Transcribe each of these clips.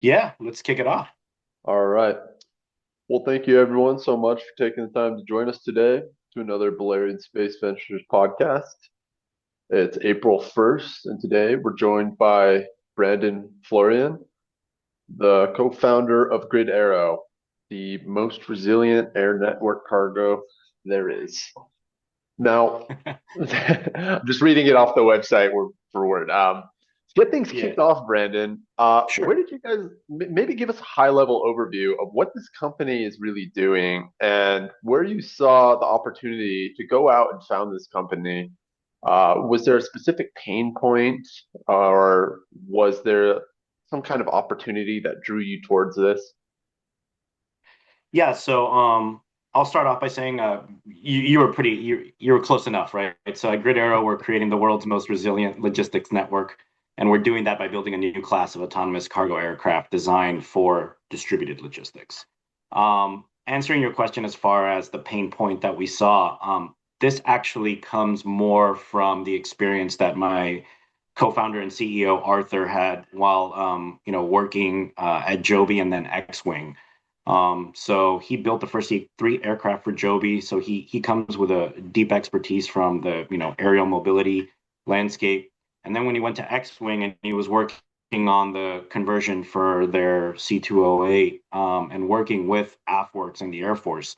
Yeah, let's kick it off. All right. Well, thank you everyone so much for taking the time to join us today to another Balerion Space Ventures podcast. It's April 1st, and today we're joined by Brandon Florian, the co-founder of Aero, the most resilient air network cargo there is. Now, I'm just reading it off the website word for word. To get things Yeah, kicked off, Brandon, where sure. did you guys maybe give us a high level overview of what this company is really doing and where you saw the opportunity to go out and found this company? Was there a specific pain point or was there some kind of opportunity that drew you towards this? Yeah, I'll start off by saying you were you were close enough, right? So at Grid Aero, we're creating the world's most resilient logistics network, and we're doing that by building a new class of autonomous cargo aircraft designed for distributed logistics. Answering your question as far as the pain point that we saw, this actually comes more from the experience that my co-founder and CEO Arthur had while working at Joby and then X-Wing. So he built the first three aircraft for Joby. So he comes with a deep expertise from the aerial mobility landscape. And then when he went to X-Wing and he was working on the conversion for their C208 and working with AFWorks and the Air Force,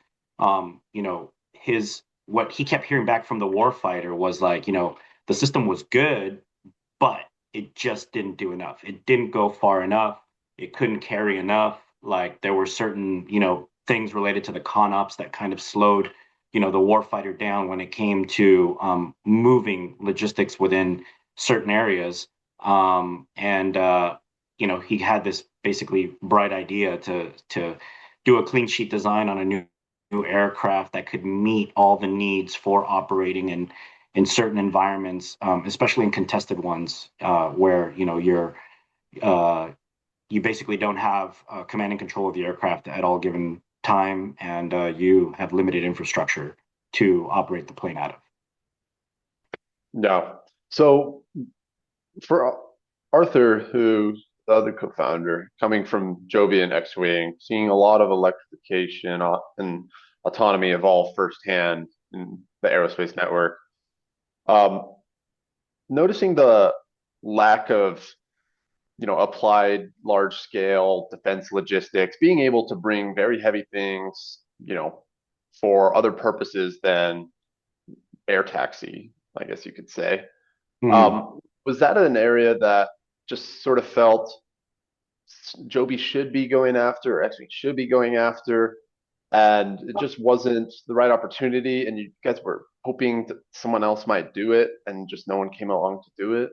his what he kept hearing back from the warfighter was like, the system was good, but it just didn't do enough. It didn't go far enough. It couldn't carry enough. Like there were certain, things related to the ConOps that kind of slowed, the warfighter down when it came to moving logistics within certain areas. He had this basically bright idea to do a clean sheet design on a new aircraft that could meet all the needs for operating in certain environments, especially in contested ones, where uh, you basically don't have command and control of the aircraft at all given time, and you have limited infrastructure to operate the plane out of. No. So for Arthur, who's the other co-founder, coming from Joby and X-Wing, seeing a lot of electrification and autonomy evolve firsthand in the aerospace network, um, noticing the lack of, applied large-scale defense logistics, being able to bring very heavy things, for other purposes than air taxi, I guess you could say. Hmm. Was that an area that just sort of felt Joby should be going after, or actually should be going after, and it just wasn't the right opportunity, and you guys were hoping that someone else might do it, and just no one came along to do it?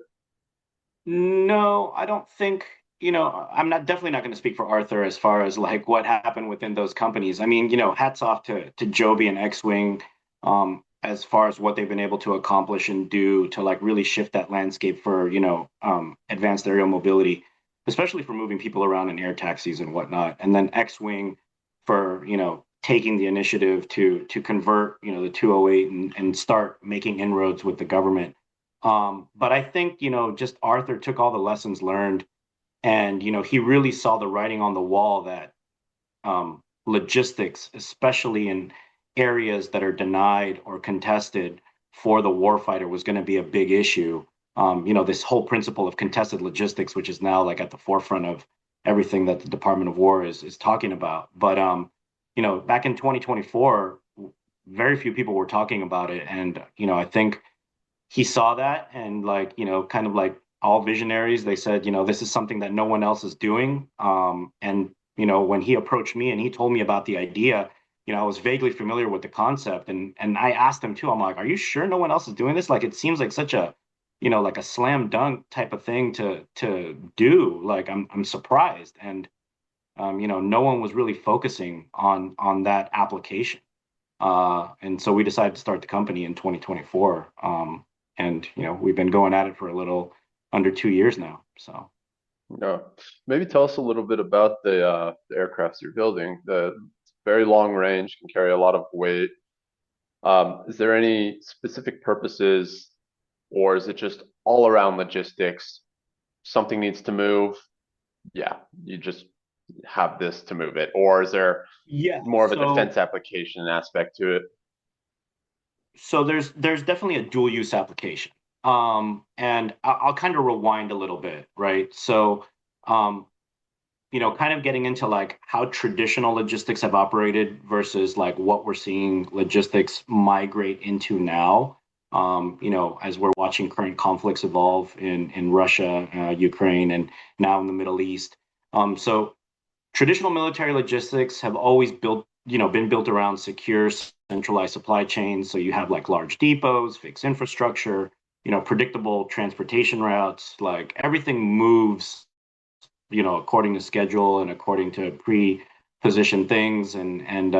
No, I don't think, I'm not definitely not going to speak for Arthur as far as like what happened within those companies. I mean, hats off to Joby and X-Wing, as far as what they've been able to accomplish and do to like really shift that landscape for, advanced aerial mobility, especially for moving people around in air taxis and whatnot. And then X-Wing for, taking the initiative to convert, the 208 and start making inroads with the government. But I think, just Arthur took all the lessons learned and, he really saw the writing on the wall that logistics, especially in areas that are denied or contested for the warfighter, was going to be a big issue. This whole principle of contested logistics, which is now like at the forefront of everything that the Department of War is talking about. But back in 2024, very few people were talking about it, and I think he saw that and like kind of like all visionaries they said this is something that no one else is doing, and when he approached me and he told me about the idea, I was vaguely familiar with the concept, and I asked him too. I'm like, are you sure no one else is doing this? Like it seems like such a like a slam dunk type of thing to do. Like I'm surprised, and no one was really focusing on that application. And so we decided to start the company in 2024. And we've been going at it for a little under 2 years now. So No. Maybe tell us a little bit about the aircrafts you're building. The very long range can carry a lot of weight. Is there any specific purposes, or is it just all around logistics? Something needs to move. Yeah, you just have this to move it, or is there Yeah. more of a defense application aspect to it? So there's definitely a dual use application. And I'll kind of rewind a little bit, right? So um, kind of getting into like how traditional logistics have operated versus like what we're seeing logistics migrate into now. As we're watching current conflicts evolve in Russia, Ukraine, and now in the Middle East. So traditional military logistics have always been built around secure, centralized supply chains. So you have like large depots, fixed infrastructure, predictable transportation routes. Like everything moves, according to schedule and according to pre-positioned things, and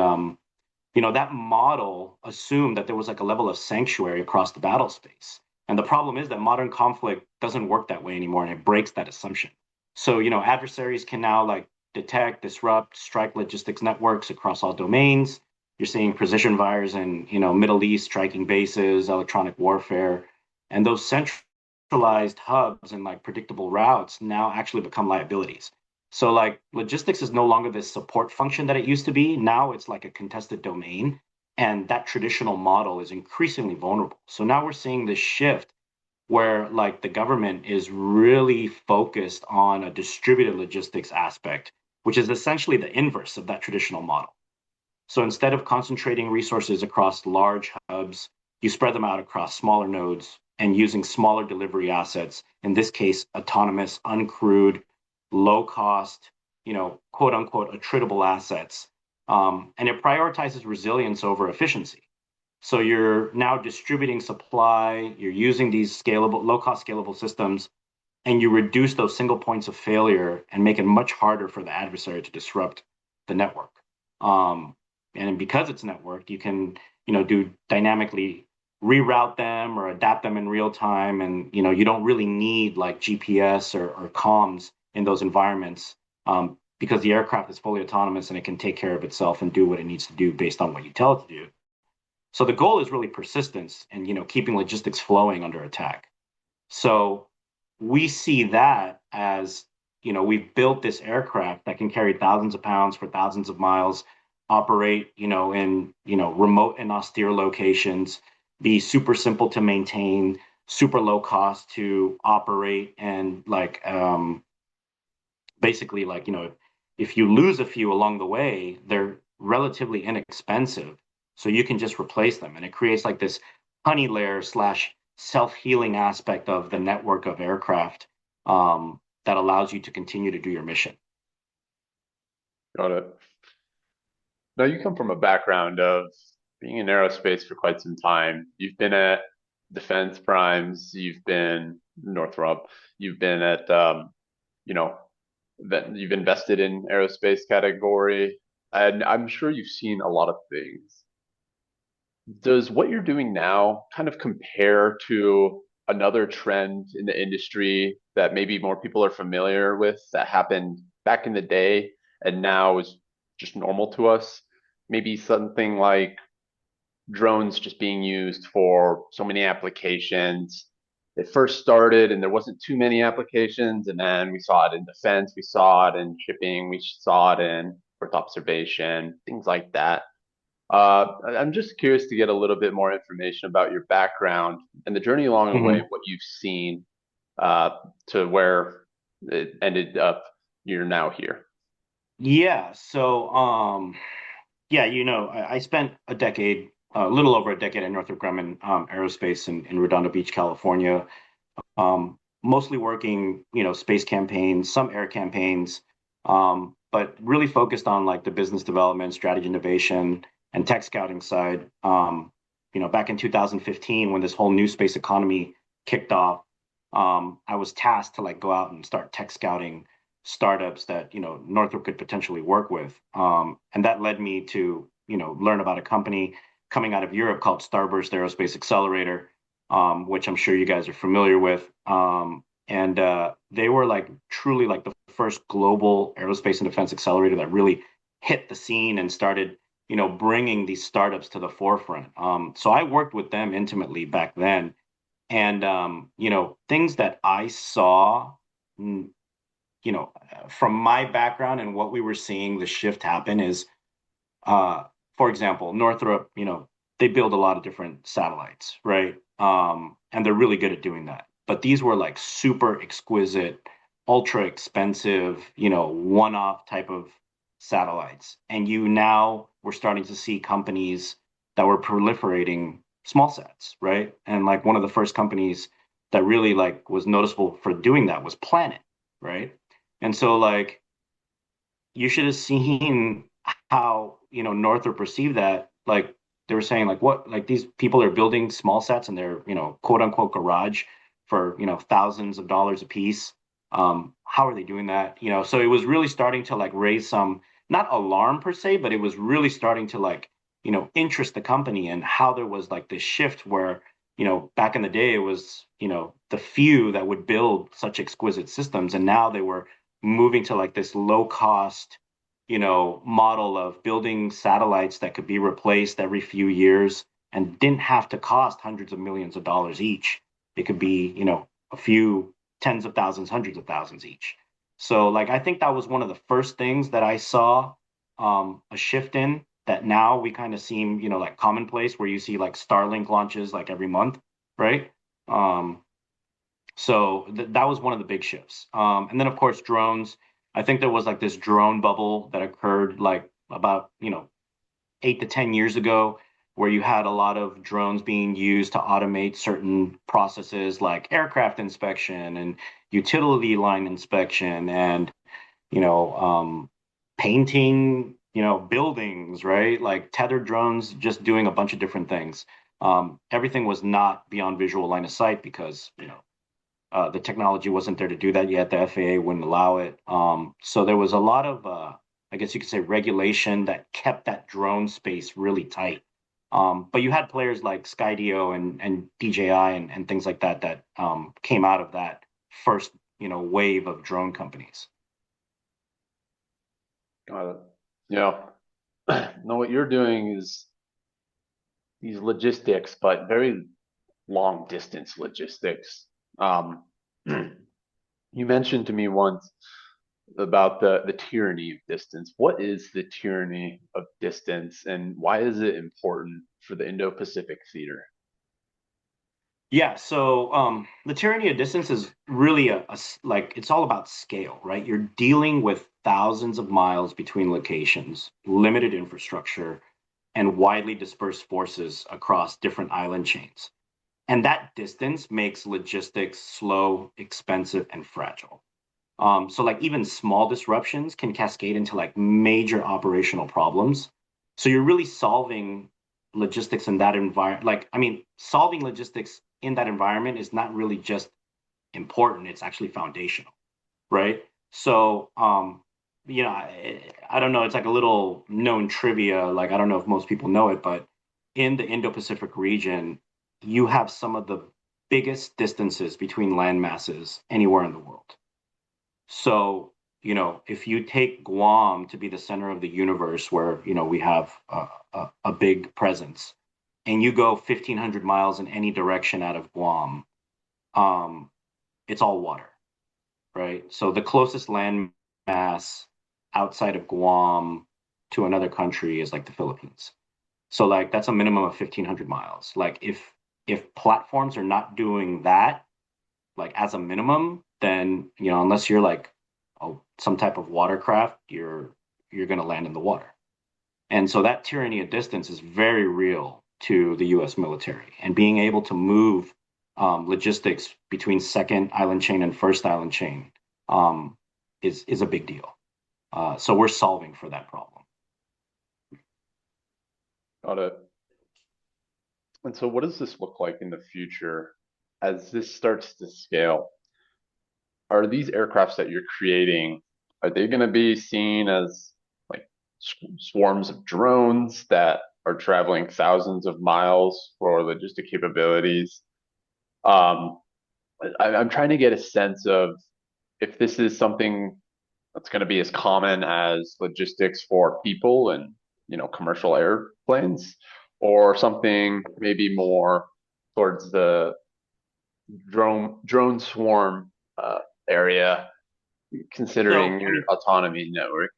that model assumed that there was like a level of sanctuary across the battle space. And the problem is that modern conflict doesn't work that way anymore, and it breaks that assumption. So, adversaries can now like detect, disrupt, strike logistics networks across all domains. You're seeing precision fires in, Middle East striking bases, electronic warfare, and those centralized hubs and like predictable routes now actually become liabilities. So like logistics is no longer this support function that it used to be. Now it's like a contested domain. And that traditional model is increasingly vulnerable. So now we're seeing this shift where like the government is really focused on a distributed logistics aspect, which is essentially the inverse of that traditional model. So instead of concentrating resources across large hubs, you spread them out across smaller nodes and using smaller delivery assets, in this case, autonomous, uncrewed, low cost, quote unquote, attritable assets. And it prioritizes resilience over efficiency. So you're now distributing supply, you're using these scalable, low cost scalable systems, and you reduce those single points of failure and make it much harder for the adversary to disrupt the network. Um, and because it's networked, you can, do dynamically reroute them or adapt them in real time. And, you don't really need like GPS or comms in those environments because the aircraft is fully autonomous and it can take care of itself and do what it needs to do based on what you tell it to do. So the goal is really persistence and, keeping logistics flowing under attack. So we see that as, we've built this aircraft that can carry thousands of pounds for thousands of miles, operate, in, remote and austere locations, be super simple to maintain, super low cost to operate, and like basically like, if you lose a few along the way, they're relatively inexpensive. So you can just replace them. And it creates like this honey layer slash self-healing aspect of the network of aircraft that allows you to continue to do your mission. Got it. Now you come from a background of being in aerospace for quite some time. You've been at defense primes, you've been Northrop, you've been at you know, that you've invested in aerospace category, and I'm sure you've seen a lot of things. Does what you're doing now kind of compare to another trend in the industry that maybe more people are familiar with that happened back in the day and now is just normal to us? Maybe something like drones just being used for so many applications. It first started and there wasn't too many applications, and then we saw it in defense, we saw it in shipping, we saw it in Earth observation, things like that. I'm just curious to get a little bit more information about your background and the journey along the way, Mm-hmm. what you've seen uh, to where it ended up. You're now here. Yeah. So, yeah, I spent a little over a decade at Northrop Grumman Aerospace in Redondo Beach, California, mostly working, space campaigns, some air campaigns, but really focused on like the business development, strategy innovation, and tech scouting side. Back in 2015, when this whole new space economy kicked off, I was tasked to like go out and start tech scouting startups that Northrop could potentially work with, and that led me to learn about a company coming out of Europe called Starburst Aerospace Accelerator, which I'm sure you guys are familiar with. And they were like truly like the first global aerospace and defense accelerator that really hit the scene and started, bringing these startups to the forefront. So I worked with them intimately back then, and things that I saw from my background and what we were seeing, the shift happen is, uh, for example, Northrop, they build a lot of different satellites, right? And they're really good at doing that. But these were like super exquisite, ultra expensive, one-off type of satellites. And you now we're starting to see companies that were proliferating small sats, right? And like one of the first companies that really like was noticeable for doing that was Planet, right? And so like you should have seen how Northrop perceived that. Like they were saying, like what, like these people are building small sets in their quote unquote garage for thousands of dollars a piece. How are they doing that? So it was really starting to like raise some not alarm per se, but it was really starting to like interest the company and how there was like this shift where back in the day it was the few that would build such exquisite systems, and now they were moving to like this low cost, model of building satellites that could be replaced every few years and didn't have to cost hundreds of millions of dollars each. It could be, a few tens of thousands, hundreds of thousands each. So like I think that was one of the first things that I saw a shift in that now we kind of seem, like commonplace where you see like Starlink launches like every month, right? Um, so that was one of the big shifts. And then of course drones. I think there was like this drone bubble that occurred like about 8 to 10 years ago, where you had a lot of drones being used to automate certain processes like aircraft inspection and utility line inspection and you know painting buildings, right? Like tethered drones just doing a bunch of different things. Everything was not beyond visual line of sight because the technology wasn't there to do that yet. The FAA wouldn't allow it. So there was a lot of, I guess you could say, regulation that kept that drone space really tight. But you had players like Skydio and DJI and things like that that came out of that first, wave of drone companies. Got it. Yeah. No, what you're doing is these logistics, but very long distance logistics. Um, you mentioned to me once about the tyranny of distance. What is the tyranny of distance, and why is it important for the Indo-Pacific theater? Yeah, so the tyranny of distance is really like it's all about scale, right? You're dealing with thousands of miles between locations, limited infrastructure, and widely dispersed forces across different island chains. And that distance makes logistics slow, expensive, and fragile. So like even small disruptions can cascade into like major operational problems. So you're really solving logistics in that environment. Like, I mean, solving logistics in that environment is not really just important, it's actually foundational, right? So, I don't know, it's like a little known trivia. Like, I don't know if most people know it, but in the Indo-Pacific region, you have some of the biggest distances between land masses anywhere in the world. So, if you take Guam to be the center of the universe where, we have a big presence, and you go 1,500 miles in any direction out of Guam, um, it's all water, right? So the closest land mass outside of Guam to another country is like the Philippines. So like that's a minimum of 1,500 miles. Like if platforms are not doing that, like as a minimum, then unless you're like some type of watercraft, you're going to land in the water. And so that tyranny of distance is very real to the U.S. military, and being able to move logistics between second island chain and first island chain um, is a big deal. So we're solving for that problem. Got it. And so, what does this look like in the future as this starts to scale? Are these aircrafts that you're creating, are they going to be seen as like swarms of drones that are traveling thousands of miles for logistic capabilities? Um, I'm trying to get a sense of if this is something that's going to be as common as logistics for people and commercial airplanes, or something maybe more towards the drone swarm area considering So, I your mean, autonomy network.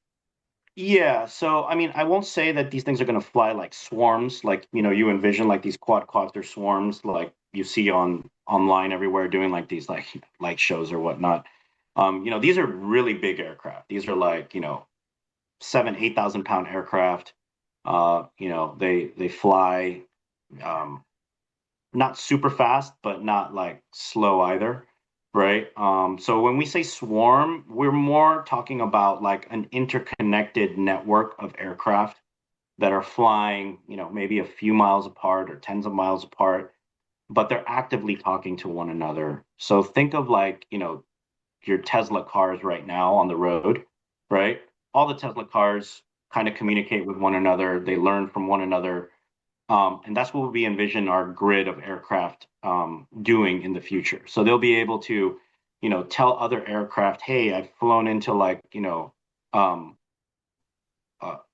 yeah. So, I mean, I won't say that these things are going to fly like swarms, like, you envision like these quadcopter swarms, like you see online everywhere doing like these like light shows or whatnot. These are really big aircraft. These are like, 8,000 pound aircraft. They fly um, not super fast, but not like slow either, right? So when we say swarm, we're more talking about like an interconnected network of aircraft that are flying, maybe a few miles apart or tens of miles apart, but they're actively talking to one another. So think of like, your Tesla cars right now on the road, right? All the Tesla cars kind of communicate with one another. They learn from one another. And that's what we envision our grid of aircraft doing in the future. So they'll be able to, tell other aircraft, hey, I've flown into like, um,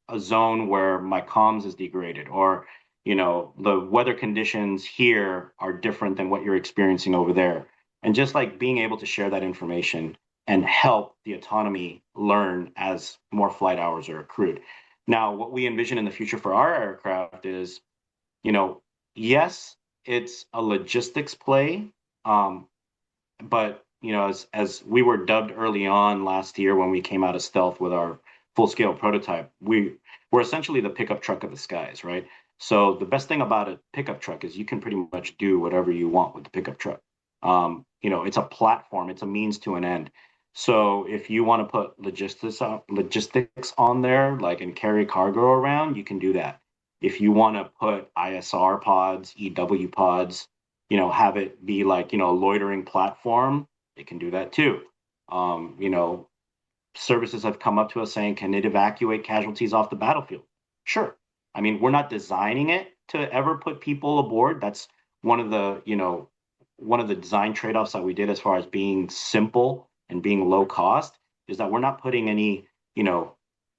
a zone where my comms is degraded, or, the weather conditions here are different than what you're experiencing over there. And just like being able to share that information and help the autonomy learn as more flight hours are accrued. Now, what we envision in the future for our aircraft is, you know, yes, it's a logistics play, um, but as we were dubbed early on last year when we came out of stealth with our full scale prototype, we're essentially the pickup truck of the skies, right? So the best thing about a pickup truck is you can pretty much do whatever you want with the pickup truck. It's a platform, it's a means to an end. So if you want to put logistics on there, like and carry cargo around, you can do that. If you want to put ISR pods, EW pods, have it be like, a loitering platform, it can do that too. Um, you know, Services have come up to us saying, can it evacuate casualties off the battlefield? Sure. I mean, we're not designing it to ever put people aboard. That's one of the, one of the design trade-offs that we did as far as being simple and being low cost is that we're not putting any,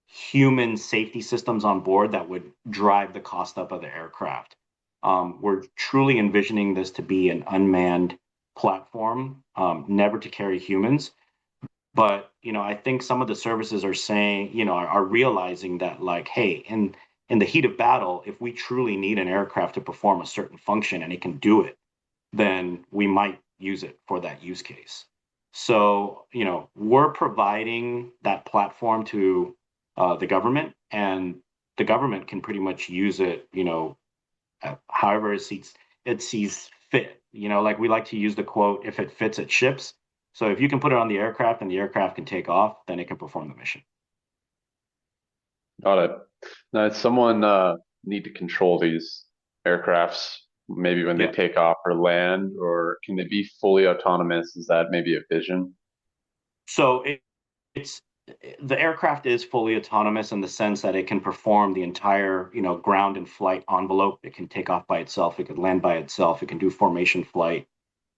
human safety systems on board that would drive the cost up of the aircraft. We're truly envisioning this to be an unmanned platform, never to carry humans. But I think some of the services are saying, are realizing that like, hey, in the heat of battle, if we truly need an aircraft to perform a certain function and it can do it, then we might use it for that use case. So, we're providing that platform to the government, and the government can pretty much use it, however it sees fit. Like we like to use the quote, if it fits, it ships. So if you can put it on the aircraft and the aircraft can take off, then it can perform the mission. Got it. Now, does someone need to control these aircrafts, maybe when they Yeah. take off or land, or can they be fully autonomous? Is that maybe a vision? So it's the aircraft is fully autonomous in the sense that it can perform the entire, ground and flight envelope. It can take off by itself. It can land by itself. It can do formation flight.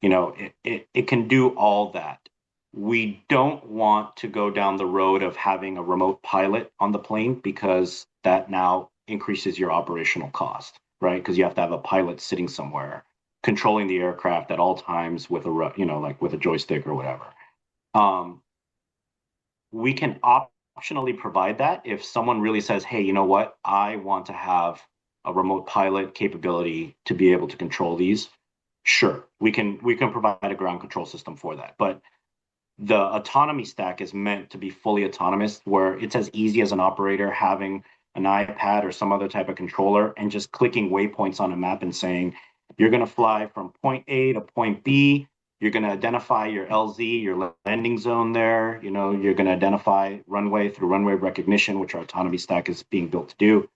It can do all that. We don't want to go down the road of having a remote pilot on the plane because that now increases your operational cost, right? Because you have to have a pilot sitting somewhere controlling the aircraft at all times with like with a joystick or whatever. Um, we can optionally provide that if someone really says, hey, you know what, I want to have a remote pilot capability to be able to control these. Sure, we can provide a ground control system for that. But the autonomy stack is meant to be fully autonomous, where it's as easy as an operator having an iPad or some other type of controller and just clicking waypoints on a map and saying, you're going to fly from point A to point B. You're going to identify your LZ, your landing zone there. You're going to identify runway through runway recognition, which our autonomy stack is being built to do.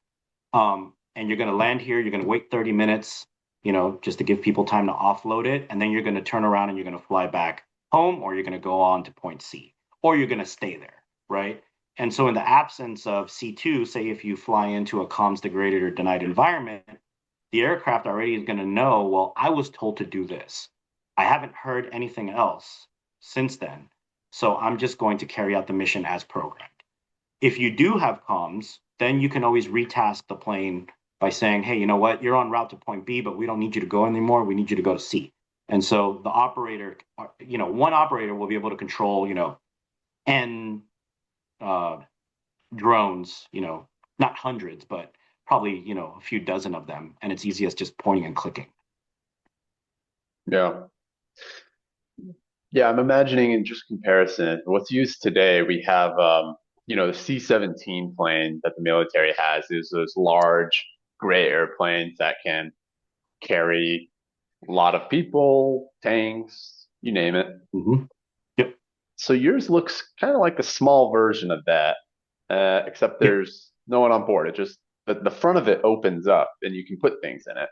And you're going to land here. You're going to wait 30 minutes, just to give people time to offload it. And then you're going to turn around and you're going to fly back home, or you're going to go on to point C, or you're going to stay there, right? And so, in the absence of C2, say if you fly into a comms degraded or denied environment, the aircraft already is going to know, well, I was told to do this. I haven't heard anything else since then. So I'm just going to carry out the mission as programmed. If you do have comms, then you can always retask the plane by saying, hey, you know what, you're on route to point B, but we don't need you to go anymore. We need you to go to C. And so the operator, one operator will be able to control, and uh, drones, not hundreds, but probably, a few dozen of them. And it's easy as just pointing and clicking. Yeah. Yeah, I'm imagining in just comparison, what's used today, we have, the C-17 plane that the military has is those large gray airplanes that can carry a lot of people, tanks, you name it. Mm-hmm. Yep. So yours looks kind of like a small version of that, except Yep. there's no one on board. It just the front of it opens up and you can put things in it,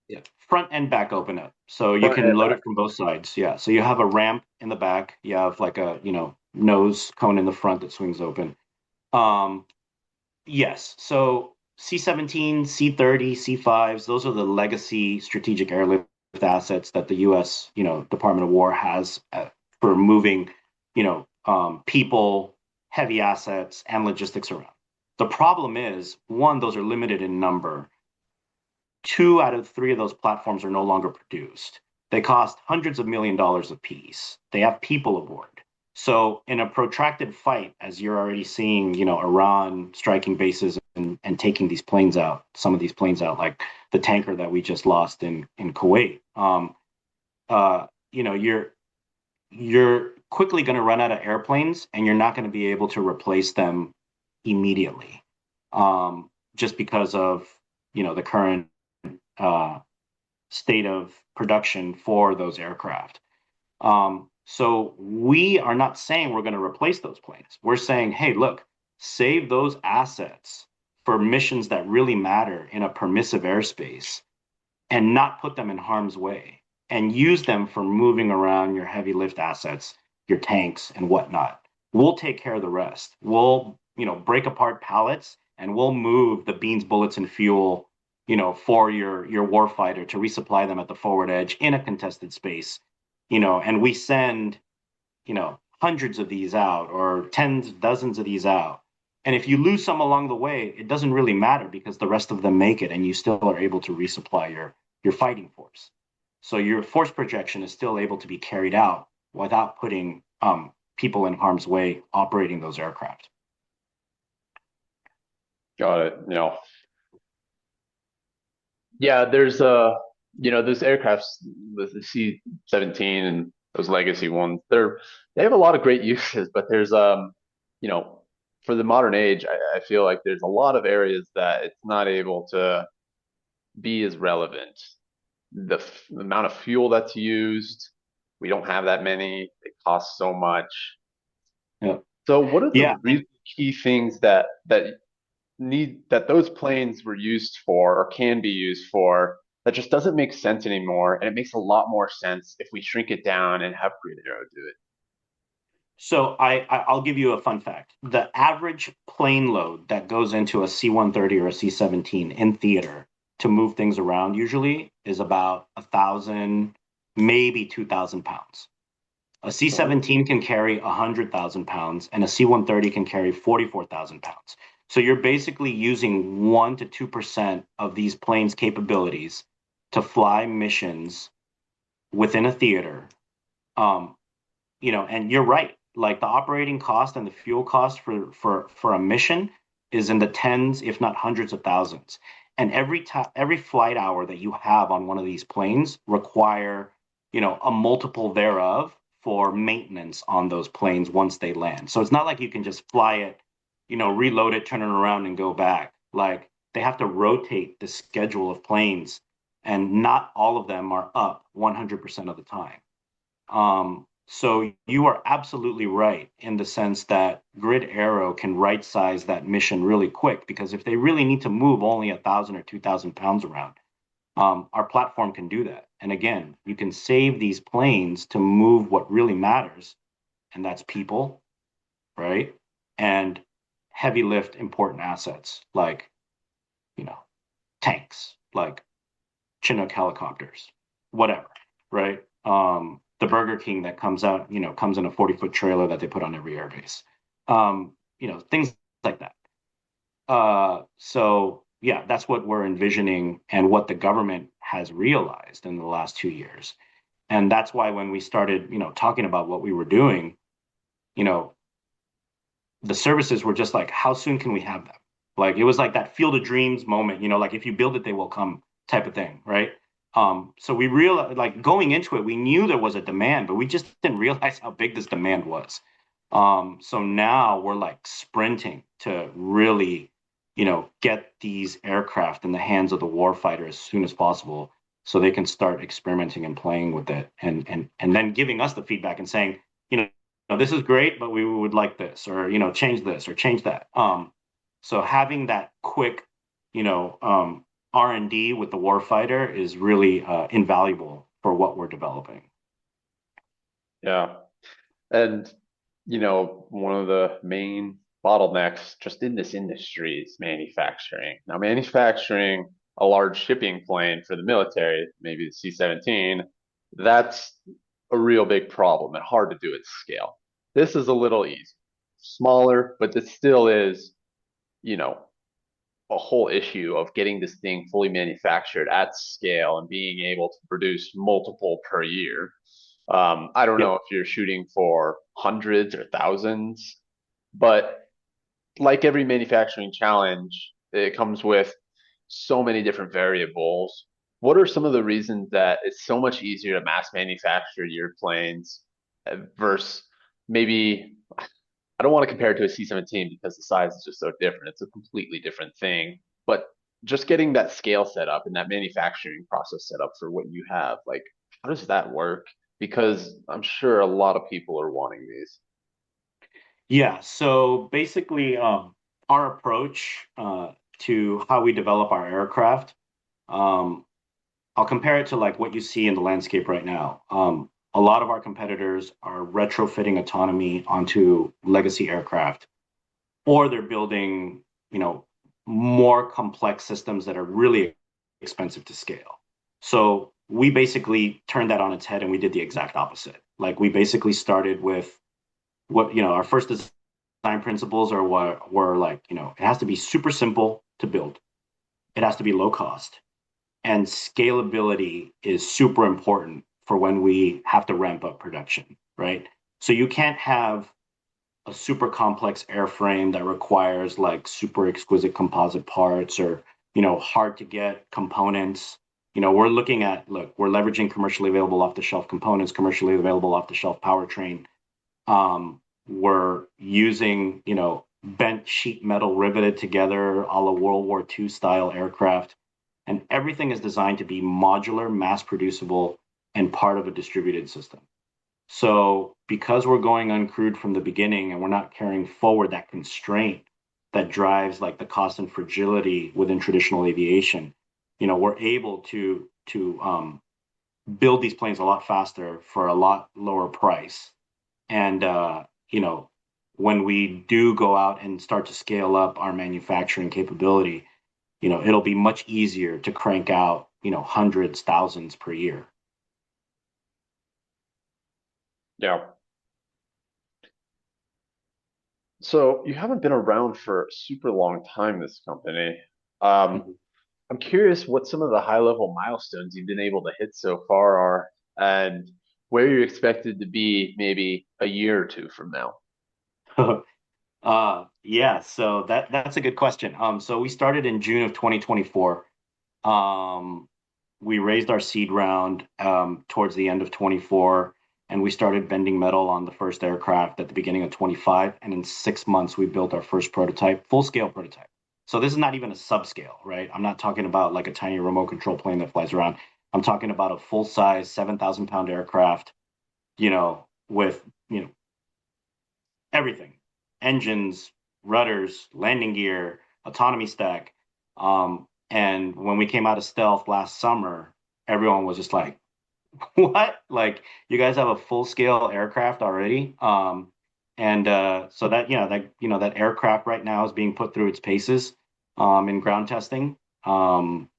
Yeah, front and back open up, so you front can and load back. it from both sides. Yeah, so you have a ramp in the back. You have like a nose cone in the front that swings open. Um, yes, so C-17, C-30, C-5s. Those are the legacy strategic airlift assets that the U.S. Department of War has for moving people, heavy assets, and logistics around. The problem is, one, those are limited in number. Two out of three of those platforms are no longer produced. They cost hundreds of $1 millions a piece. They have people aboard. So in a protracted fight, as you're already seeing, Iran striking bases and taking these planes out, some of these planes out, like the tanker that we just lost in Kuwait. You're quickly going to run out of airplanes, and you're not going to be able to replace them immediately, just because of the current uh, state of production for those aircraft. So we are not saying we're going to replace those planes. We're saying, hey, look, save those assets for missions that really matter in a permissive airspace and not put them in harm's way, and use them for moving around your heavy lift assets, your tanks and whatnot. We'll take care of the rest. We'll, break apart pallets, and we'll move the beans, bullets, and fuel, for your warfighter to resupply them at the forward edge in a contested space, and we send, hundreds of these out or tens, dozens of these out. And if you lose some along the way, it doesn't really matter because the rest of them make it, and you still are able to resupply your fighting force. So your force projection is still able to be carried out without putting people in harm's way operating those aircraft. Got it. Yeah, there's those aircrafts, the C-17 and those legacy ones. They have a lot of great uses, but there's you know, for the modern age, I feel like there's a lot of areas that it's not able to be as relevant. The amount of fuel that's used, we don't have that many. It costs so much. Yeah. So, what are the Yeah. And really key things that those planes were used for or can be used for that just doesn't make sense anymore, and it makes a lot more sense if we shrink it down and have Grid Aero do it. so I'll give you a fun fact. The average plane load that goes into a C-130 or a C-17 in theater to move things around usually is about 1,000, maybe 2,000 pounds. A Oh, C-17 can carry 100,000 pounds, and a C-130 can carry 44,000 pounds. So you're basically using 1 to 2% of these planes' capabilities to fly missions within a theater. Um, and you're right. Like the operating cost and the fuel cost for a mission is in the tens, if not hundreds of thousands. And every flight hour that you have on one of these planes require, a multiple thereof for maintenance on those planes once they land. So it's not like you can just fly it, reload it, turn it around, and go back. Like they have to rotate the schedule of planes, and not all of them are up 100% of the time. So you are absolutely right in the sense that Grid Aero can right size that mission really quick, because if they really need to move only 1,000 or 2,000 pounds around, our platform can do that. And again, you can save these planes to move what really matters, and that's people, right? And heavy lift important assets like, you know, tanks, like Chinook helicopters, whatever, right? The Burger King that comes out, comes in a 40-foot trailer that they put on every airbase. Things like that. So yeah, that's what we're envisioning and what the government has realized in the last 2 years. And that's why when we started, talking about what we were doing, you know, the services were just like, how soon can we have them? Like it was like that field of dreams moment, like if you build it, they will come type of thing, right? So we realized, like going into it, we knew there was a demand, but we just didn't realize how big this demand was. So now we're like sprinting to really, get these aircraft in the hands of the warfighter as soon as possible, so they can start experimenting and playing with it, and then giving us the feedback and saying, you know, this is great, but we would like this, or change this or change that. So having that quick, R&D with the warfighter is really invaluable for what we're developing. Yeah. And, one of the main bottlenecks just in this industry is manufacturing. Now, manufacturing a large shipping plane for the military, maybe the C-17, that's a real big problem and hard to do at scale. This is a little easy, smaller, but this still is, you know, a whole issue of getting this thing fully manufactured at scale and being able to produce multiple per year. I don't know Yep. if you're shooting for hundreds or thousands, but like every manufacturing challenge, it comes with so many different variables. What are some of the reasons that it's so much easier to mass manufacture your planes versus maybe, I don't want to compare it to a C-17 because the size is just so different. It's a completely different thing. But just getting that scale set up and that manufacturing process set up for what you have, like, how does that work? Because I'm sure a lot of people are wanting these. Yeah. So basically, our approach to how we develop our aircraft, um, I'll compare it to like what you see in the landscape right now. A lot of our competitors are retrofitting autonomy onto legacy aircraft, or they're building, you know, more complex systems that are really expensive to scale. So we basically turned that on its head and we did the exact opposite. Like we basically started with what, our first design principles are what were like, it has to be super simple to build. It has to be low cost, and scalability is super important for when we have to ramp up production, right? So you can't have a super complex airframe that requires like super exquisite composite parts, or hard to get components. We're leveraging commercially available off the shelf components, commercially available off the shelf powertrain. We're using bent sheet metal riveted together a la World War II style aircraft, and everything is designed to be modular, mass producible, and part of a distributed system. So because we're going uncrewed from the beginning and we're not carrying forward that constraint that drives like the cost and fragility within traditional aviation, we're able to build these planes a lot faster for a lot lower price. And when we do go out and start to scale up our manufacturing capability, it'll be much easier to crank out, hundreds, thousands per year. Yeah. So you haven't been around for a super long time, this company. Um, Mhm. I'm curious what some of the high level milestones you've been able to hit so far are and where you're expected to be maybe a year or two from now. Yeah, so that's a good question. So we started in June of 2024. Um, we raised our seed round towards the end of 24, and we started bending metal on the first aircraft at the beginning of 25. And in 6 months, we built our first prototype, full scale prototype. So this is not even a subscale, right? I'm not talking about like a tiny remote control plane that flies around. I'm talking about a full size 7,000 pound aircraft, with everything: engines, rudders, landing gear, autonomy stack. And when we came out of stealth last summer, everyone was just like, what? Like, you guys have a full scale aircraft already? And so that aircraft right now is being put through its paces in ground testing. Um,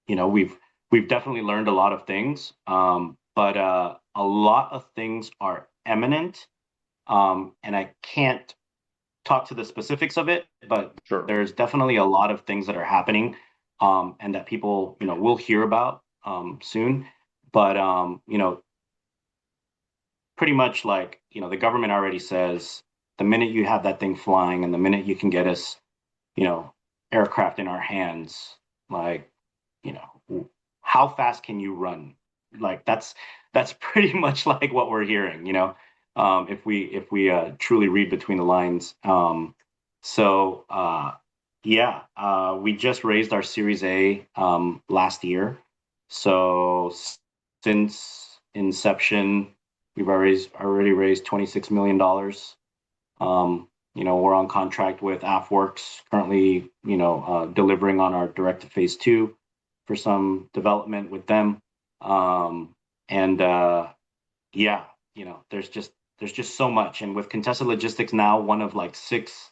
we've definitely learned a lot of things, but a lot of things are imminent, and I can't talk to the specifics of it, but Sure. there's definitely a lot of things that are happening, and that people, will hear about soon. But pretty much like, the government already says the minute you have that thing flying and the minute you can get us, you know, aircraft in our hands, like, you know, how fast can you run? Like that's pretty much like what we're hearing, if we truly read between the lines. So yeah, we just raised our Series A last year. So since inception, we've already raised $26 million. We're on contract with AFWorks currently, delivering on our direct to phase two for some development with them. And yeah, there's just so much. And with contested logistics now, one of like six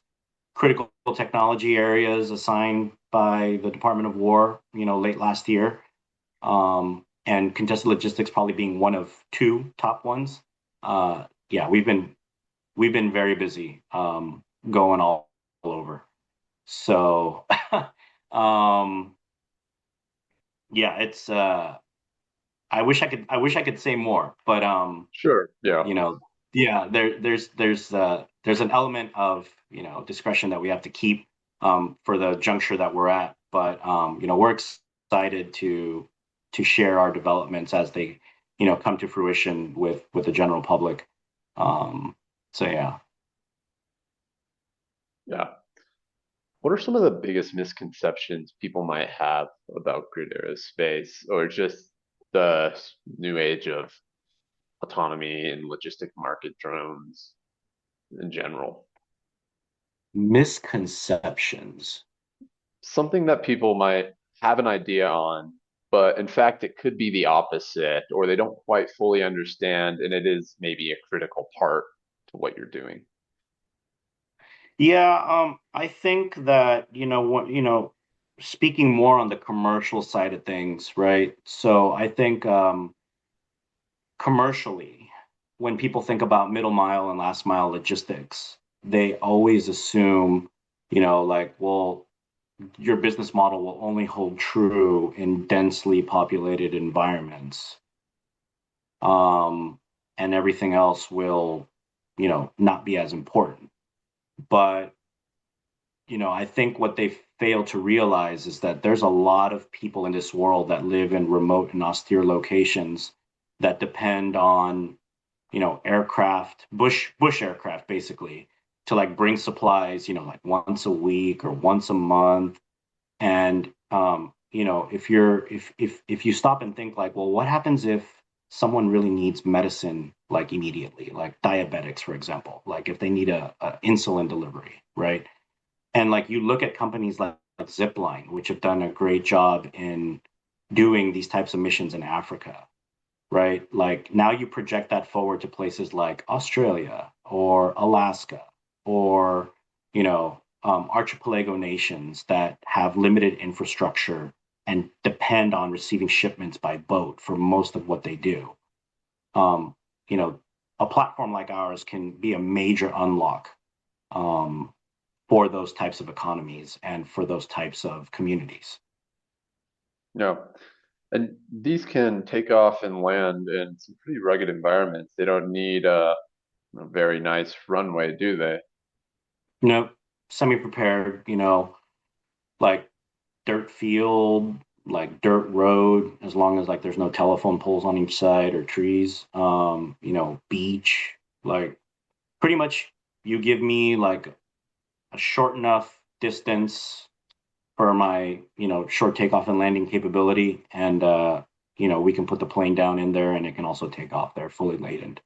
critical technology areas assigned by the Department of War, late last year. And contested logistics probably being one of two top ones. Yeah, we've been very busy going all over. So um, yeah, it's I wish I could say more, but Sure. Yeah. you know, yeah, there's an element of discretion that we have to keep for the juncture that we're at. But we're excited to share our developments as they come to fruition with the general public. So yeah. Yeah. What are some of the biggest misconceptions people might have about grid aerospace or just the new age of autonomy and logistic market drones in general? Misconceptions. Something that people might have an idea on, but in fact, it could be the opposite, or they don't quite fully understand, and it is maybe a critical part to what you're doing. Yeah, I think that, speaking more on the commercial side of things, right? So I think commercially, when people think about middle mile and last mile logistics, they always assume, like, well, your business model will only hold true in densely populated environments. And everything else will, not be as important. But I think what they fail to realize is that there's a lot of people in this world that live in remote and austere locations that depend on, aircraft, bush aircraft, basically, to like bring supplies, like once a week or once a month. And if you stop and think like, well, what happens if someone really needs medicine like immediately, like diabetics, for example, like if they need a insulin delivery, right? And like you look at companies like Zipline, which have done a great job in doing these types of missions in Africa, right? Like now you project that forward to places like Australia or Alaska or, archipelago nations that have limited infrastructure and depend on receiving shipments by boat for most of what they do. Um, you know, a platform like ours can be a major unlock um, for those types of economies and for those types of communities. No. And these can take off and land in some pretty rugged environments. They don't need a very nice runway, do they? Semi-prepared, like dirt field, like dirt road, as long as like there's no telephone poles on each side or trees. Beach, like pretty much you give me like a short enough distance for my, short takeoff and landing capability. And, we can put the plane down in there and it can also take off there fully laden.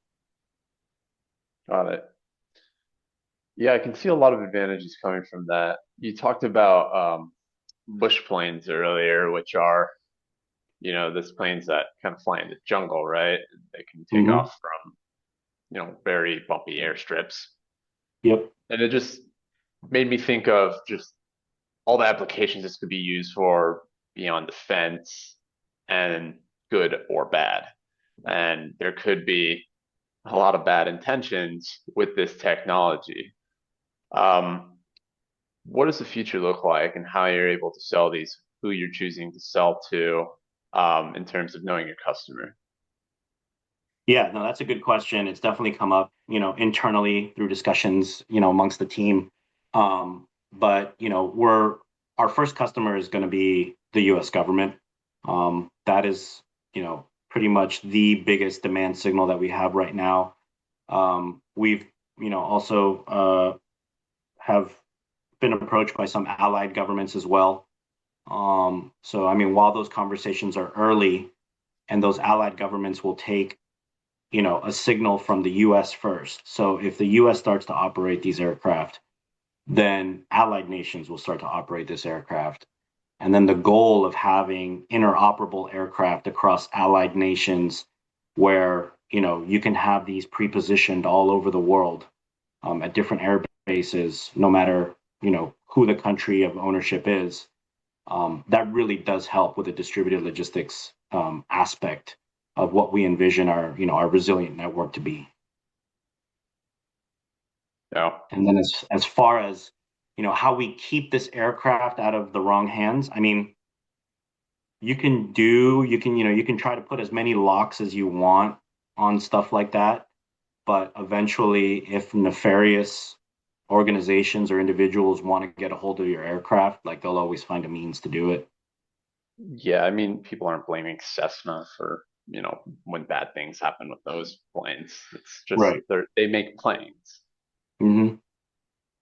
Got it. Yeah, I can see a lot of advantages coming from that. You talked about bush planes earlier, which are, those planes that kind of fly in the jungle, right? They can take Mm-hmm. off from, very bumpy airstrips. Yep. And it just made me think of just all the applications this could be used for beyond defense and good or bad. And there could be a lot of bad intentions with this technology. Um, what does the future look like and how you're able to sell these, who you're choosing to sell to, in terms of knowing your customer? Yeah, no, that's a good question. It's definitely come up, internally through discussions, amongst the team. But we're our first customer is going to be the U.S. government. That is, pretty much the biggest demand signal that we have right now. We've, also have been approached by some allied governments as well. So, I mean, while those conversations are early, and those allied governments will take a signal from the US first. So if the US starts to operate these aircraft, then allied nations will start to operate this aircraft. And then the goal of having interoperable aircraft across allied nations where, you can have these pre-positioned all over the world at different air bases, no matter, who the country of ownership is, that really does help with the distributed logistics aspect of what we envision our resilient network to be. Yeah. And then as far as how we keep this aircraft out of the wrong hands, I mean, you can try to put as many locks as you want on stuff like that, but eventually, if nefarious organizations or individuals want to get a hold of your aircraft, like they'll always find a means to do it. Yeah, I mean, people aren't blaming Cessna for, when bad things happen with those planes. It's just Right. they make planes. Hmm.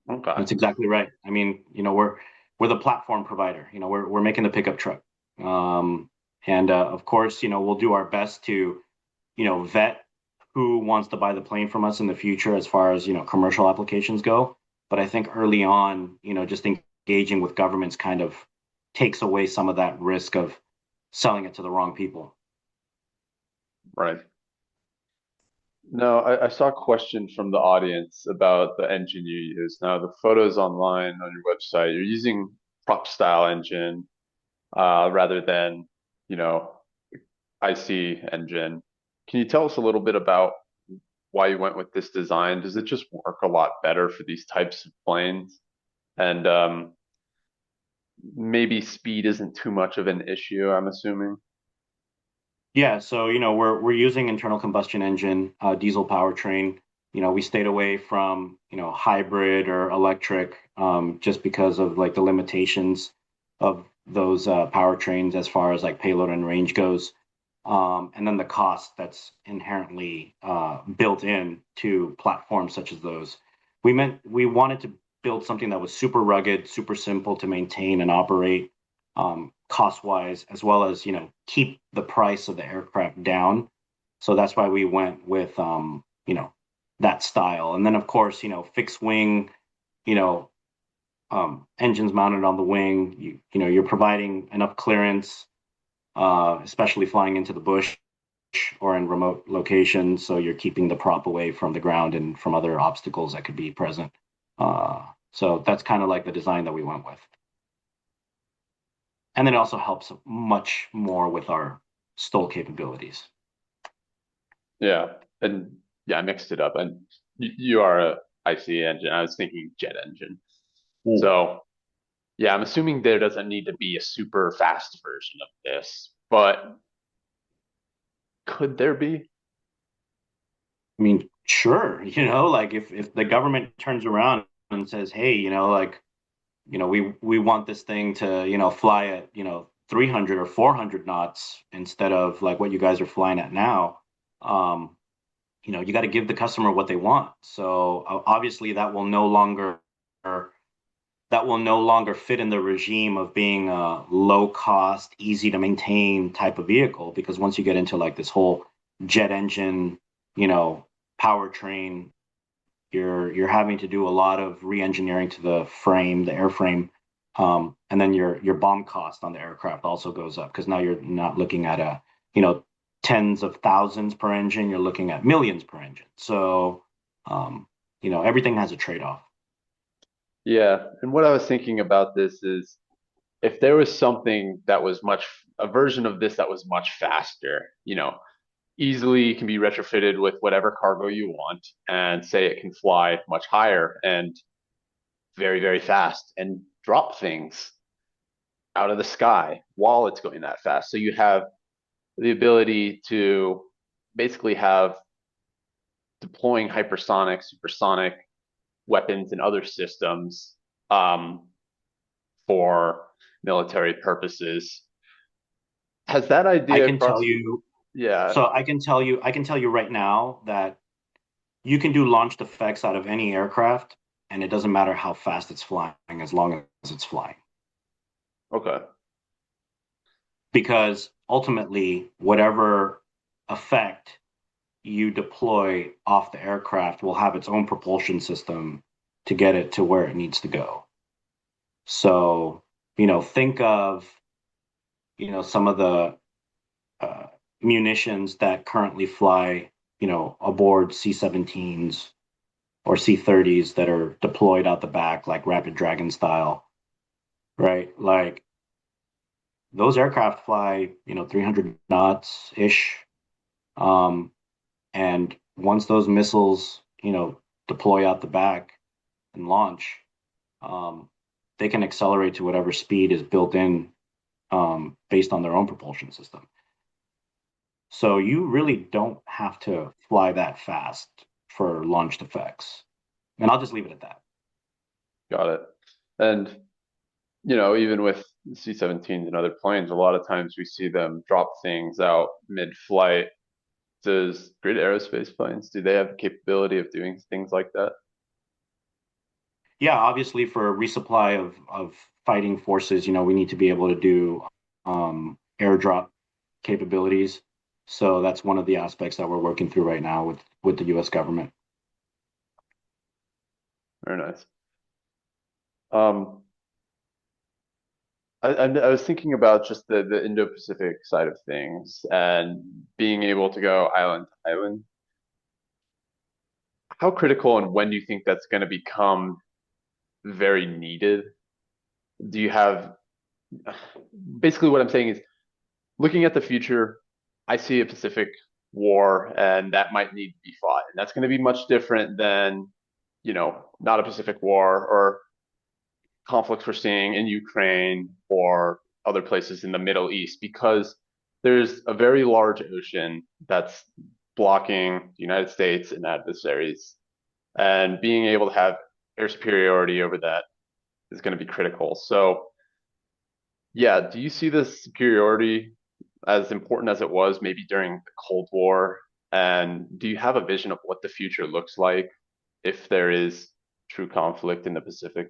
Okay. That's exactly right. I mean, we're the platform provider. We're making the pickup truck, and of course, we'll do our best to vet who wants to buy the plane from us in the future as far as commercial applications go. But I think early on, just engaging with governments kind of takes away some of that risk of selling it to the wrong people. Right. No, I saw a question from the audience about the engine you use. Now, the photos online on your website, you're using prop style engine rather than, you know, IC engine. Can you tell us a little bit about why you went with this design? Does it just work a lot better for these types of planes? And maybe speed isn't too much of an issue, I'm assuming. Yeah, so we're using internal combustion engine, diesel powertrain. We stayed away from hybrid or electric, just because of like the limitations of those powertrains as far as like payload and range goes, and then the cost that's inherently built in to platforms such as those. We wanted to build something that was super rugged, super simple to maintain and operate, cost wise, as well as keep the price of the aircraft down. So that's why we went with that style. And then of course fixed wing, you know engines mounted on the wing. You're providing enough clearance, especially flying into the bush or in remote locations. So you're keeping the prop away from the ground and from other obstacles that could be present. So that's kind of like the design that we went with. And then it also helps much more with our STOL capabilities. Yeah. And yeah, I mixed it up. And you are a IC engine. I was thinking jet engine. Mm. So yeah, I'm assuming there doesn't need to be a super fast version of this, but could there be? I mean, sure, like if the government turns around and says, hey, like, we want this thing to, fly at, 300 or 400 knots instead of like what you guys are flying at now. Um, you got to give the customer what they want. So obviously that will no longer fit in the regime of being a low cost, easy to maintain type of vehicle. Because once you get into like this whole jet engine, you know, powertrain, you're having to do a lot of re-engineering to the frame, the airframe, and then your bomb cost on the aircraft also goes up because now you're not looking at you know tens of thousands per engine, you're looking at millions per engine. So everything has a trade-off. Yeah. And what I was thinking about this is if there was something that was a version of this that was much faster, easily can be retrofitted with whatever cargo you want and say it can fly much higher and very, very fast and drop things out of the sky while it's going that fast. So you have the ability to basically have deploying hypersonic, supersonic weapons and other systems um, for military purposes. Has that I idea can tell crossed? you, Yeah. so I can tell you right now that you can do launched effects out of any aircraft, and it doesn't matter how fast it's flying as long as it's flying. Okay. Because ultimately, whatever effect you deploy off the aircraft will have its own propulsion system to get it to where it needs to go. So, think of, some of the uh, munitions that currently fly, aboard C-17s or C-30s that are deployed out the back, like Rapid Dragon style, right? Like those aircraft fly, 300 knots ish. Um, and once those missiles, deploy out the back and launch, um, they can accelerate to whatever speed is built in based on their own propulsion system. So you really don't have to fly that fast for launched effects. And I'll just leave it at that. Got it. And even with C-17s and other planes, a lot of times we see them drop things out mid-flight. Does grid aerospace planes, do they have the capability of doing things like that? Yeah, obviously for resupply of fighting forces, we need to be able to do airdrop capabilities. So that's one of the aspects that we're working through right now with the U.S. government. Very nice. Um, I was thinking about just the Indo-Pacific side of things and being able to go island to island. How critical and when do you think that's going to become very needed? Do you have basically what I'm saying is looking at the future, I see a Pacific war and that might need to be fought. And that's going to be much different than, not a Pacific war or conflicts we're seeing in Ukraine or other places in the Middle East because there's a very large ocean that's blocking the United States and adversaries. And being able to have air superiority over that is going to be critical. So, yeah, do you see this superiority as important as it was maybe during the Cold War? And do you have a vision of what the future looks like if there is true conflict in the Pacific?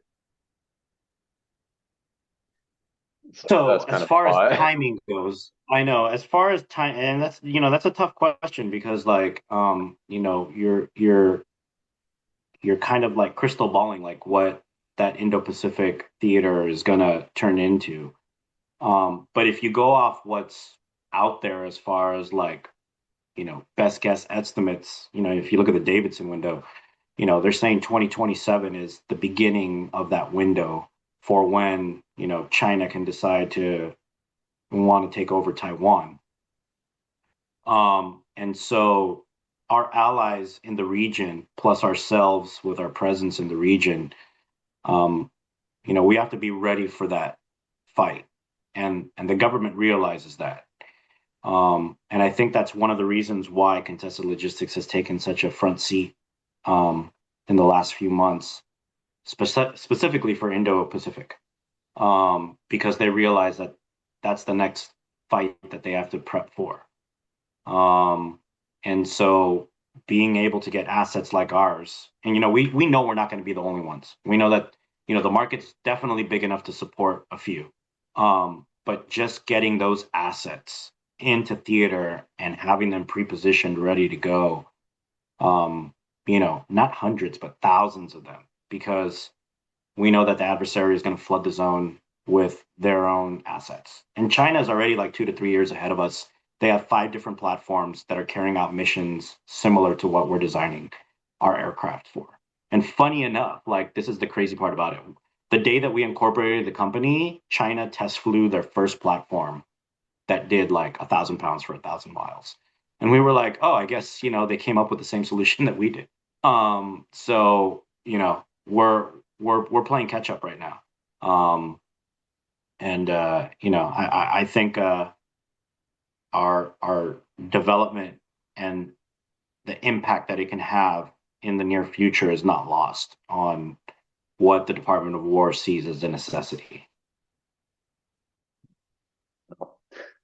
Sorry, So that's as kind of far as high. timing goes, I know as far as time, and that's a tough question because like you're kind of like crystal balling like what that Indo-Pacific theater is gonna turn into. But if you go off what's out there as far as like, best guess estimates, if you look at the Davidson window, they're saying 2027 is the beginning of that window for when, China can decide to want to take over Taiwan. And so our allies in the region, plus ourselves with our presence in the region, um, we have to be ready for that fight. And the government realizes that. And I think that's one of the reasons why contested logistics has taken such a front seat in the last few months, specifically for Indo-Pacific, because they realize that that's the next fight that they have to prep for. Um, and so being able to get assets like ours, and we know we're not going to be the only ones. We know that the market's definitely big enough to support a few. But just getting those assets into theater and having them pre-positioned, ready to go, not hundreds, but thousands of them, because we know that the adversary is going to flood the zone with their own assets. And China is already like 2 to 3 years ahead of us. They have 5 different platforms that are carrying out missions similar to what we're designing our aircraft for. And funny enough, like this is the crazy part about it. The day that we incorporated the company, China test flew their first platform that did like 1,000 pounds for 1,000 miles. And we were like, oh, I guess, they came up with the same solution that we did. So, we're playing catch up right now. And I think our development and the impact that it can have in the near future is not lost on what the Department of War sees as a necessity.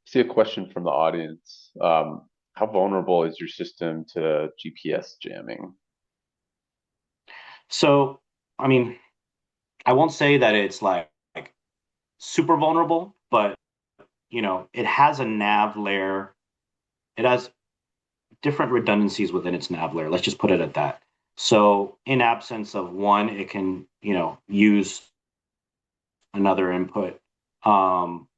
See a question from the audience. How vulnerable is your system to GPS jamming? So, I mean, I won't say that it's like super vulnerable, but it has a nav layer. It has different redundancies within its nav layer. Let's just put it at that. So, in absence of one, it can, use another input. Um,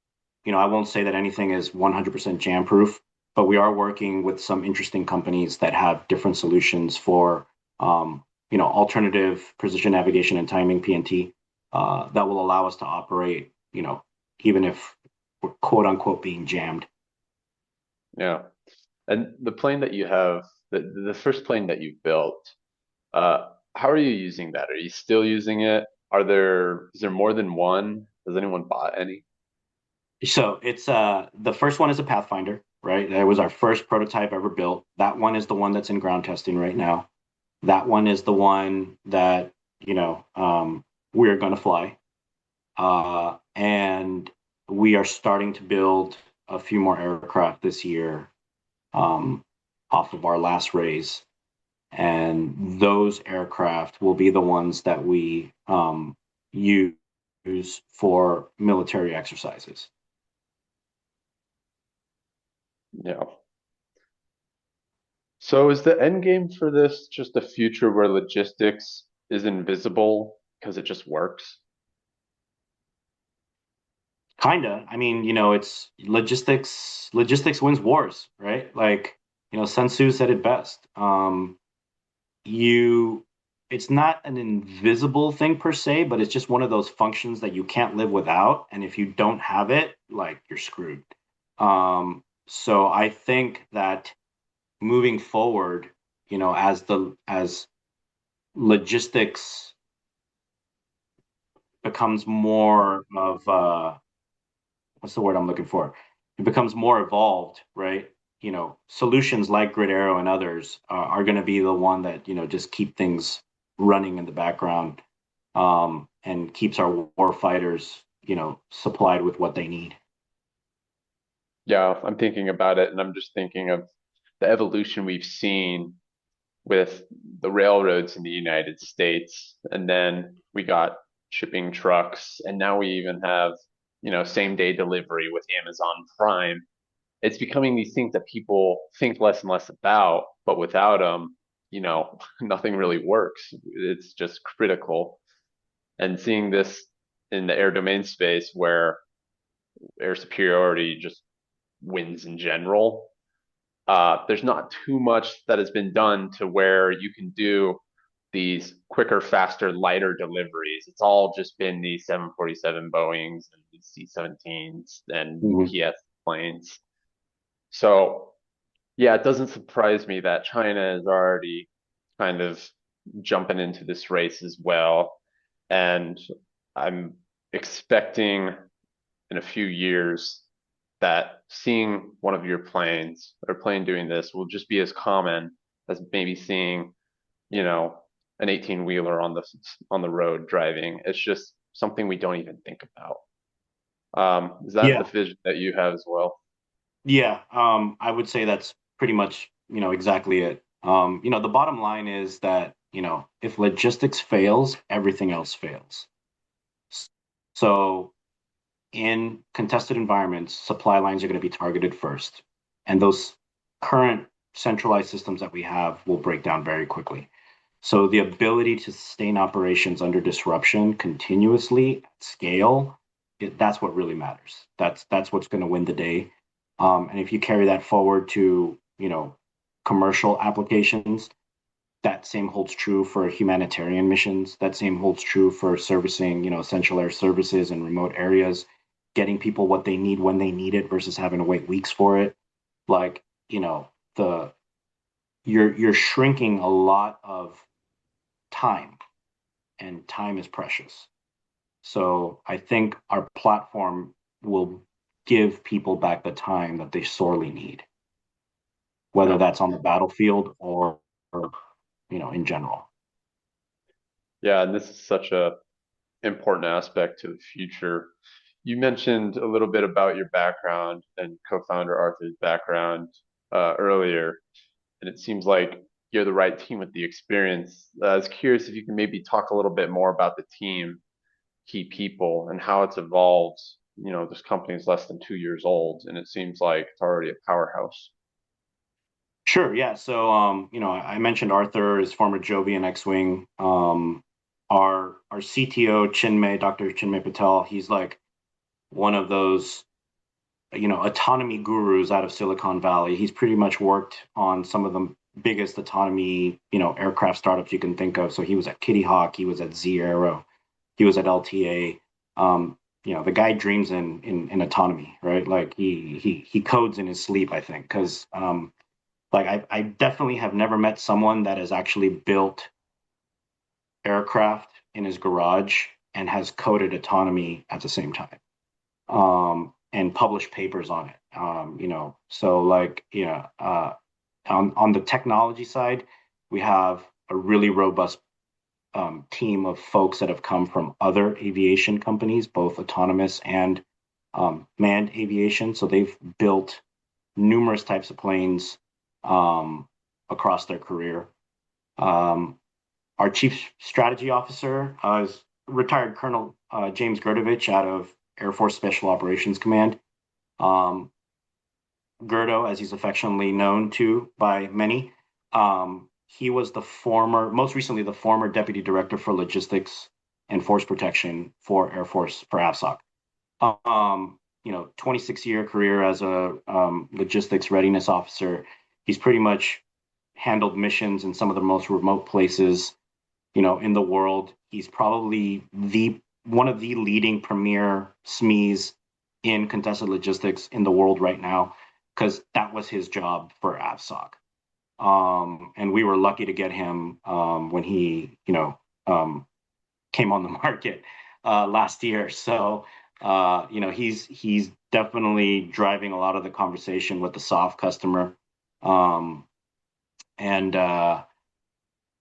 I won't say that anything is 100% jam proof, but we are working with some interesting companies that have different solutions for, alternative precision navigation and timing (PNT) that will allow us to operate, even if we're quote unquote being jammed. Yeah. And the plane that you have, the first plane that you built, how are you using that? Are you still using it? Is there more than one? Has anyone bought any? So it's the first one is a Pathfinder, right? That was our first prototype ever built. That one is the one that's in ground testing right now. That one is the one that we're going to fly, and we are starting to build a few more aircraft this year um, off of our last raise, and those aircraft will be the ones that we use for military exercises. Yeah. So is the end game for this just a future where logistics is invisible because it just works? Kinda. I mean, it's logistics. Logistics wins wars, right? Like, Sun Tzu said it best. You, it's not an invisible thing per se, but it's just one of those functions that you can't live without. And if you don't have it, like you're screwed. So I think that moving forward, as logistics becomes more of what's the word I'm looking for? It becomes more evolved, right? Solutions like Grid Aero and others are going to be the one that just keep things running in the background, and keeps our war fighters supplied with what they need. Yeah, I'm thinking about it and I'm just thinking of the evolution we've seen with the railroads in the United States. And then we got shipping trucks, and now we even have, same day delivery with Amazon Prime. It's becoming these things that people think less and less about, but without them, nothing really works. It's just critical. And seeing this in the air domain space where air superiority just wins in general, there's not too much that has been done to where you can do these quicker, faster, lighter deliveries. It's all just been these 747 Boeings and these C-17s and Mhm. UPS planes. So yeah, it doesn't surprise me that China is already kind of jumping into this race as well. And I'm expecting in a few years that seeing one of your planes or plane doing this will just be as common as maybe seeing, you know, an 18 wheeler on the road driving. It's just something we don't even think about. Is that the Yeah, vision that you have as well? yeah. I would say that's pretty much exactly it. The bottom line is that if logistics fails, everything else fails. So in contested environments, supply lines are going to be targeted first. And those current centralized systems that we have will break down very quickly. So the ability to sustain operations under disruption continuously at scale, that's what really matters. That's what's going to win the day. And if you carry that forward to, commercial applications, that same holds true for humanitarian missions. That same holds true for servicing, essential air services in remote areas, getting people what they need when they need it versus having to wait weeks for it. Like, the you're shrinking a lot of time, and time is precious. So I think our platform will give people back the time that they sorely need. whether Yeah. that's on the battlefield or in general. Yeah, and this is such a important aspect to the future. You mentioned a little bit about your background and co-founder Arthur's background earlier, and it seems like you're the right team with the experience. I was curious if you can maybe talk a little bit more about the team, key people, and how it's evolved. This company is less than 2 years old, and it seems like it's already a powerhouse. Sure, yeah. So, I mentioned Arthur is former Jovian X-Wing. Our CTO, Dr. Chinmay Patel, he's like one of those, autonomy gurus out of Silicon Valley. He's pretty much worked on some of the biggest autonomy, aircraft startups you can think of. So he was at Kitty Hawk, he was at Aero, he was at LTA. The guy dreams in autonomy, right? Like he codes in his sleep, I think, because like I definitely have never met someone that has actually built aircraft in his garage and has coded autonomy at the same time, and published papers on it. So like on the technology side, we have a really robust team of folks that have come from other aviation companies, both autonomous and manned aviation. So they've built numerous types of planes across their career. Um, our chief strategy officer is retired Colonel James Gerdovich out of Air Force Special Operations Command. Um, Gerdo, as he's affectionately known to by many, he was most recently, the former deputy director for logistics and force protection for Air Force for AFSOC. 26-year career as a logistics readiness officer. He's pretty much handled missions in some of the most remote places, in the world. He's probably the one of the leading premier SMEs in contested logistics in the world right now, because that was his job for AVSOC. And we were lucky to get him when he, came on the market last year. So, he's definitely driving a lot of the conversation with the soft customer. Um, and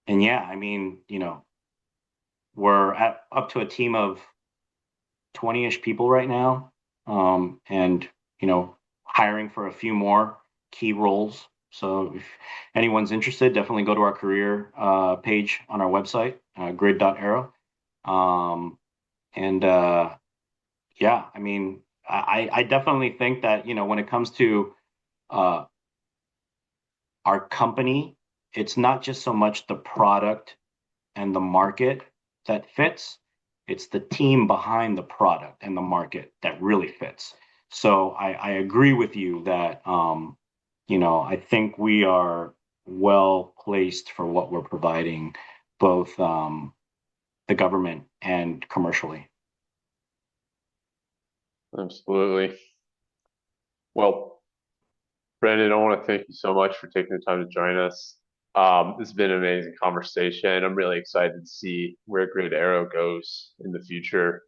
and yeah, I mean, we're up to a team of 20-ish people right now, and hiring for a few more key roles. So if anyone's interested, definitely go to our career page on our website, grid.aero. Um, and yeah, I mean, I definitely think that when it comes to uh, our company, it's not just so much the product and the market that fits. It's the team behind the product and the market that really fits. So I agree with you that I think we are well placed for what we're providing, both the government and commercially. Absolutely. Well, Brandon, I want to thank you so much for taking the time to join us. This has been an amazing conversation. I'm really excited to see where Grid Aero goes in the future.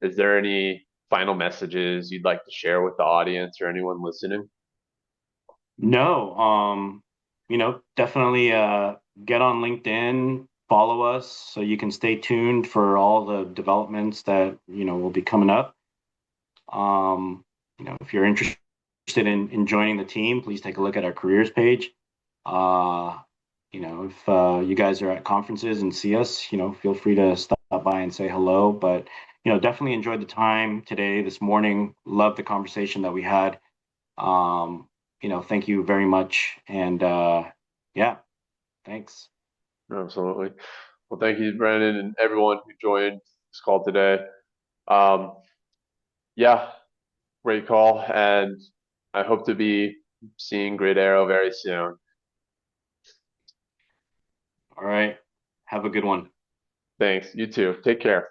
Is there any final messages you'd like to share with the audience or anyone listening? No, definitely get on LinkedIn, follow us so you can stay tuned for all the developments that will be coming up. If you're interested in joining the team, please take a look at our careers page. Uh, if you guys are at conferences and see us, feel free to stop by and say hello. But definitely enjoyed the time today, this morning. Loved the conversation that we had. Thank you very much. And yeah, thanks. Absolutely. Well, thank you, Brandon, and everyone who joined this call today. Um, yeah, great call, and I hope to be seeing Grid Arrow very soon. All right. Have a good one. Thanks. You too. Take care.